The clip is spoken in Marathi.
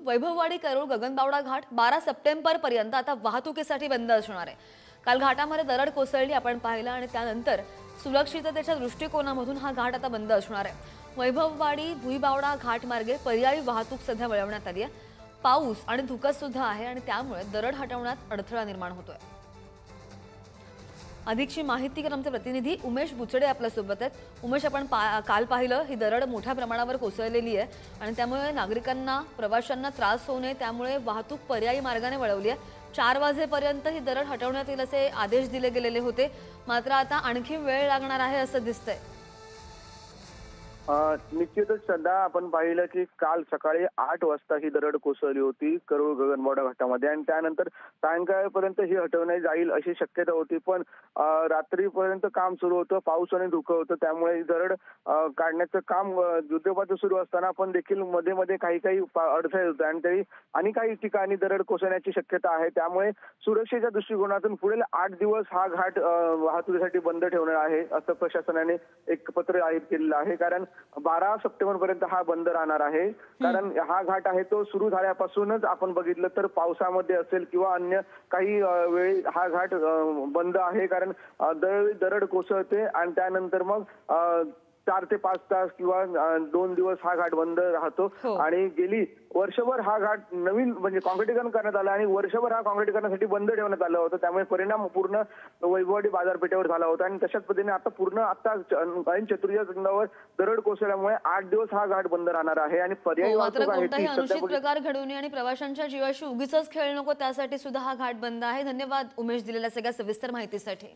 वैभववाडी करोळ गगनबावडा घाट 12 सप्टेंबर पर्यंत आता वाहतुकीसाठी बंद असणार आहे। काल घाटामध्ये दरड कोसळली आपण पाहिलं आणि त्यानंतर सुरक्षिततेच्या दृष्टिकोनामधून हा घाट आता बंद असणार आहे। वैभववाडी भुईबावडा घाट मार्गे पर्यायी वाहतूक सध्या वळवण्यात आली आहे। पाऊस आणि धुकं सुद्धा आहे आणि त्यामुळे दरड हटवण्यात अडथळा निर्माण होतोय। अधिकची माहिती घेऊन आमचे प्रतिनिधी उमेश बुचडे आपल्या सोबत आहेत। उमेश, आपण काल पाहिलं ही दरड मोठ्या प्रमाणावर कोसळलेली आहे आणि त्यामुळे नागरिकांना प्रवाशांना त्रास होऊ नये त्यामुळे वाहतूक पर्यायी मार्गाने वळवली आहे। 4 वाजेपर्यंत ही दरड हटवण्यात येईल असे आदेश दिले गेलेले होते, मात्र आता आणखी वेळ लागणार आहे असं दिसतंय। निश्चितच सध्या आपण पाहिलं की काल सकाळी 8 वाजता ही दरड कोसळली होती करोळ गगनबावडा घाटामध्ये आणि त्यानंतर सायंकाळपर्यंत ही हटवण्यात जाईल अशी शक्यता होती, पण रात्रीपर्यंत काम सुरू होतं, पाऊस आणि धुकं होतं, त्यामुळे ही दरड काढण्याचं काम युद्धपात सुरू असताना पण देखील मध्ये मध्ये काही अडथळे होते आणि तरी आणि काही ठिकाणी दरड कोसळण्याची शक्यता आहे। त्यामुळे सुरक्षेच्या दृष्टिकोनातून पुढील 8 दिवस हा घाट वाहतुकीसाठी बंद ठेवणार आहे असं प्रशासनाने एक पत्र जाहीर केलेलं आहे। कारण 12 सप्टेंबर पर्यंत हा बंद राहणार आहे। कारण हा घाट आहे तो सुरू झाल्यापासूनच आपण बघितलं तर पावसामध्ये असेल किंवा अन्य काही वेळी हा घाट बंद आहे। कारण दरड कोसळते आणि त्यानंतर मग 4 ते 5 तास किंवा 2 दिवस हा घाट बंद राहतो आणि गेली वर्षभर हा घाट नवीन म्हणजे काँक्रिटीकरण करण्यात आलं आणि वर्षभर हा काँक्रिटीकरणासाठी बंद ठेवण्यात आलं होतं, त्यामुळे परिणाम पूर्ण वैभववाडी बाजारपेठेवर झाला होता आणि तशाच पद्धतीने आता पूर्ण गणेश चतुर्थीच्या तोंडावर दरड कोसळल्यामुळे 8 दिवस हा घाट बंद राहणार आहे आणि पर्यायी वाहतूक आहे ती अनुचित प्रकार घडू नये आणि प्रवाशांच्या जीवाशी उगीचच खेळ नको त्यासाठी सुद्धा हा घाट बंद आहे। धन्यवाद उमेश दिलेल्या सगळ्या सविस्तर माहितीसाठी।